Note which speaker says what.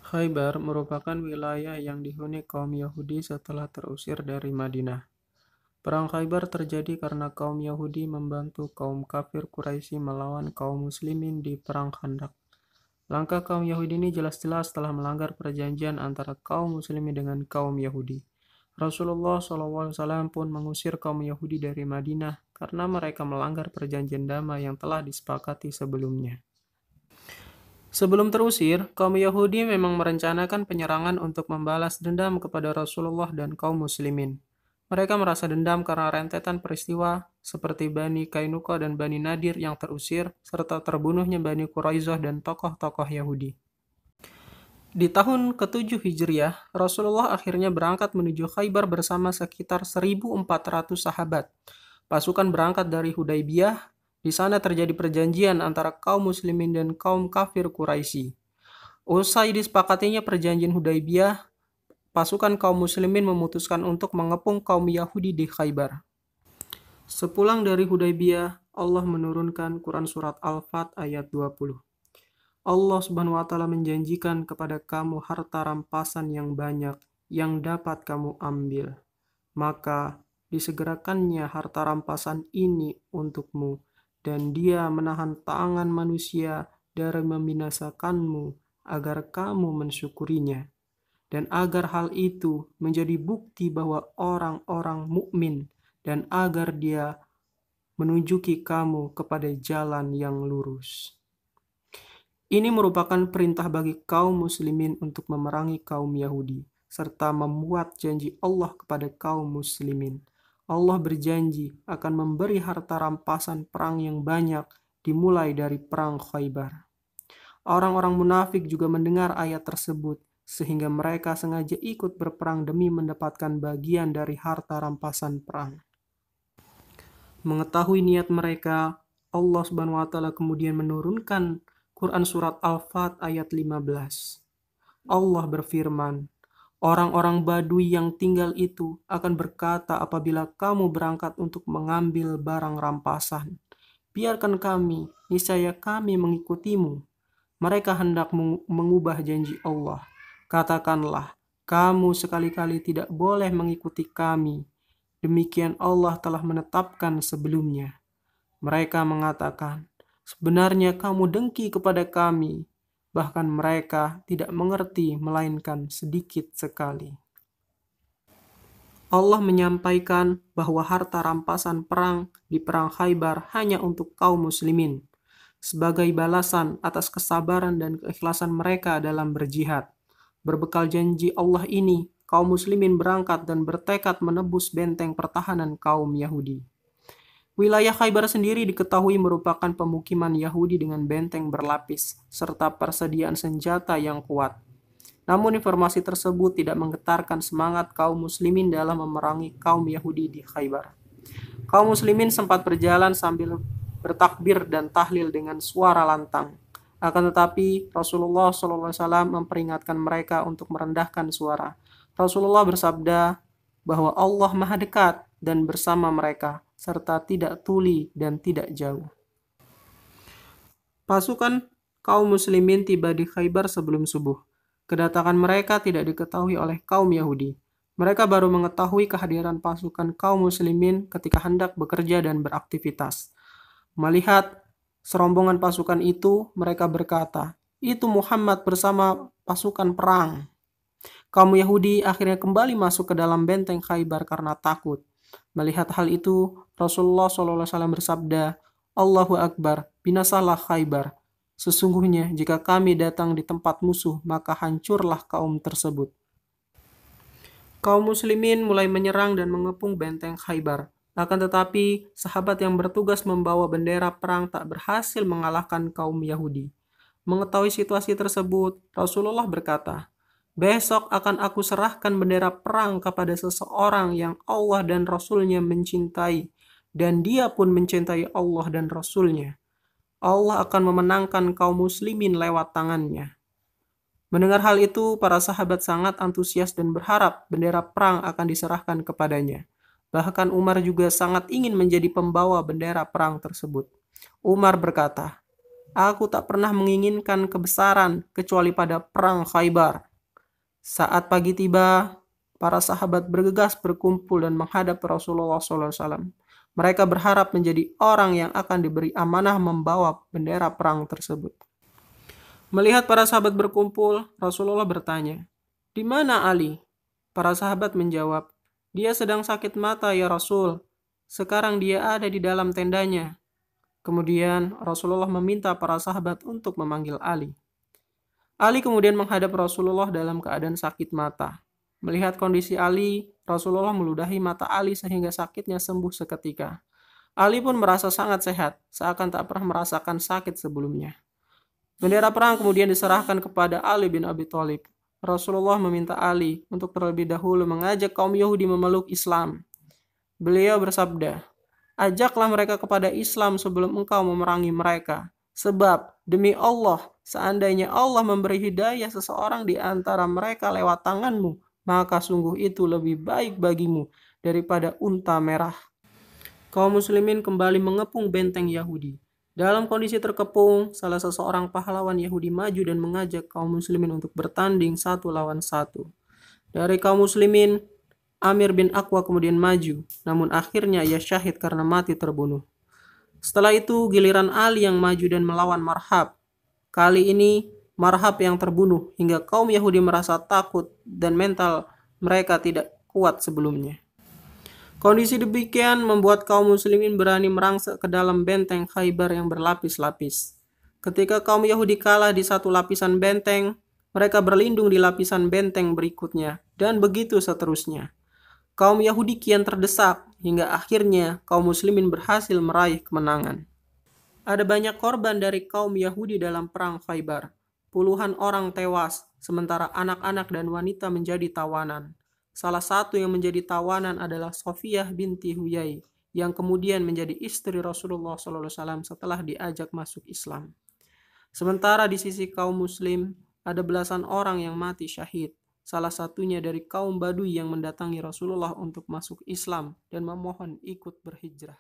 Speaker 1: Khaybar merupakan wilayah yang dihuni kaum Yahudi setelah terusir dari Madinah. Perang Khaybar terjadi karena kaum Yahudi membantu kaum kafir Quraisy melawan kaum Muslimin di Perang Khandaq. Langkah kaum Yahudi ini jelas-jelas telah melanggar perjanjian antara kaum Muslimin dengan kaum Yahudi. Rasulullah SAW pun mengusir kaum Yahudi dari Madinah karena mereka melanggar perjanjian damai yang telah disepakati sebelumnya. Sebelum terusir, kaum Yahudi memang merencanakan penyerangan untuk membalas dendam kepada Rasulullah dan kaum muslimin. Mereka merasa dendam karena rentetan peristiwa seperti Bani Kainuqa dan Bani Nadir yang terusir, serta terbunuhnya Bani Quraizzah dan tokoh-tokoh Yahudi. Di tahun ke-7 Hijriah, Rasulullah akhirnya berangkat menuju Khaybar bersama sekitar 1.400 sahabat. Pasukan berangkat dari Hudaybiyah. Di sana terjadi perjanjian antara kaum muslimin dan kaum kafir Quraisy. Usai disepakatinya perjanjian Hudaybiyah, pasukan kaum muslimin memutuskan untuk mengepung kaum Yahudi di Khaybar. Sepulang dari Hudaybiyah, Allah menurunkan Quran Surat Al-Fat ayat 20. Allah Subhanahu wa Ta'ala menjanjikan kepada kamu harta rampasan yang banyak yang dapat kamu ambil. Maka disegerakannya harta rampasan ini untukmu, dan Dia menahan tangan manusia dari membinasakanmu agar kamu mensyukurinya, dan agar hal itu menjadi bukti bahwa orang-orang mukmin, dan agar Dia menunjuki kamu kepada jalan yang lurus. Ini merupakan perintah bagi kaum muslimin untuk memerangi kaum Yahudi, serta membuat janji Allah kepada kaum muslimin. Allah berjanji akan memberi harta rampasan perang yang banyak dimulai dari perang Khaybar. Orang-orang munafik juga mendengar ayat tersebut, sehingga mereka sengaja ikut berperang demi mendapatkan bagian dari harta rampasan perang. Mengetahui niat mereka, Allah Subhanahu wa Ta'ala kemudian menurunkan Quran Surat Al-Fat ayat 15. Allah berfirman, orang-orang Badui yang tinggal itu akan berkata apabila kamu berangkat untuk mengambil barang rampasan, biarkan kami, niscaya kami mengikutimu. Mereka hendak mengubah janji Allah. Katakanlah, kamu sekali-kali tidak boleh mengikuti kami. Demikian Allah telah menetapkan sebelumnya. Mereka mengatakan, sebenarnya kamu dengki kepada kami. Bahkan mereka tidak mengerti melainkan sedikit sekali. Allah menyampaikan bahwa harta rampasan perang di perang Khaybar hanya untuk kaum muslimin, sebagai balasan atas kesabaran dan keikhlasan mereka dalam berjihad. Berbekal janji Allah ini, kaum muslimin berangkat dan bertekad menebus benteng pertahanan kaum Yahudi. Wilayah Khaybar sendiri diketahui merupakan pemukiman Yahudi dengan benteng berlapis, serta persediaan senjata yang kuat. Namun informasi tersebut tidak menggetarkan semangat kaum muslimin dalam memerangi kaum Yahudi di Khaybar. Kaum muslimin sempat berjalan sambil bertakbir dan tahlil dengan suara lantang. Akan tetapi Rasulullah SAW memperingatkan mereka untuk merendahkan suara. Rasulullah bersabda bahwa Allah Maha dekat dan bersama mereka, serta tidak tuli dan tidak jauh. Pasukan kaum muslimin tiba di Khaybar sebelum subuh. Kedatangan mereka tidak diketahui oleh kaum Yahudi. Mereka baru mengetahui kehadiran pasukan kaum muslimin ketika hendak bekerja dan beraktivitas. Melihat serombongan pasukan itu, mereka berkata, "Itu Muhammad bersama pasukan perang." Kaum Yahudi akhirnya kembali masuk ke dalam benteng Khaybar karena takut. Melihat hal itu, Rasulullah SAW bersabda, Allahu Akbar, binasalah Khaybar. Sesungguhnya jika kami datang di tempat musuh, maka hancurlah kaum tersebut. Kaum muslimin mulai menyerang dan mengepung benteng Khaybar. Akan tetapi, sahabat yang bertugas membawa bendera perang tak berhasil mengalahkan kaum Yahudi. Mengetahui situasi tersebut, Rasulullah berkata, besok akan aku serahkan bendera perang kepada seseorang yang Allah dan Rasul-Nya mencintai, dan dia pun mencintai Allah dan Rasul-Nya. Allah akan memenangkan kaum muslimin lewat tangannya. Mendengar hal itu, para sahabat sangat antusias dan berharap bendera perang akan diserahkan kepadanya. Bahkan Umar juga sangat ingin menjadi pembawa bendera perang tersebut. Umar berkata, Aku tak pernah menginginkan kebesaran kecuali pada perang Khaybar. Saat pagi tiba, para sahabat bergegas berkumpul dan menghadap Rasulullah SAW. Mereka berharap menjadi orang yang akan diberi amanah membawa bendera perang tersebut. Melihat para sahabat berkumpul, Rasulullah bertanya, "Di mana Ali?" Para sahabat menjawab, "Dia sedang sakit mata ya Rasul. Sekarang dia ada di dalam tendanya." Kemudian Rasulullah meminta para sahabat untuk memanggil Ali. Ali kemudian menghadap Rasulullah dalam keadaan sakit mata. Melihat kondisi Ali, Rasulullah meludahi mata Ali sehingga sakitnya sembuh seketika. Ali pun merasa sangat sehat, seakan tak pernah merasakan sakit sebelumnya. Bendera perang kemudian diserahkan kepada Ali bin Abi Thalib. Rasulullah meminta Ali untuk terlebih dahulu mengajak kaum Yahudi memeluk Islam. Beliau bersabda, "Ajaklah mereka kepada Islam sebelum engkau memerangi mereka. Sebab, demi Allah, seandainya Allah memberi hidayah seseorang di antara mereka lewat tanganmu, maka sungguh itu lebih baik bagimu daripada unta merah." Kaum muslimin kembali mengepung benteng Yahudi. Dalam kondisi terkepung, salah seorang pahlawan Yahudi maju dan mengajak kaum muslimin untuk bertanding 1 lawan 1. Dari kaum muslimin, Amir bin Aqwa kemudian maju, namun akhirnya ia syahid karena mati terbunuh. Setelah itu, giliran Ali yang maju dan melawan Marhab. Kali ini, Marhab yang terbunuh hingga kaum Yahudi merasa takut dan mental mereka tidak kuat sebelumnya. Kondisi demikian membuat kaum muslimin berani merangsek ke dalam benteng Khaybar yang berlapis-lapis. Ketika kaum Yahudi kalah di satu lapisan benteng, mereka berlindung di lapisan benteng berikutnya, dan begitu seterusnya. Kaum Yahudi kian terdesak, hingga akhirnya kaum muslimin berhasil meraih kemenangan. Ada banyak korban dari kaum Yahudi dalam perang Khaybar. Puluhan orang tewas, sementara anak-anak dan wanita menjadi tawanan. Salah satu yang menjadi tawanan adalah Sofiyah binti Huyai, yang kemudian menjadi istri Rasulullah SAW setelah diajak masuk Islam. Sementara di sisi kaum muslim, ada belasan orang yang mati syahid. Salah satunya dari kaum Baduy yang mendatangi Rasulullah untuk masuk Islam dan memohon ikut berhijrah.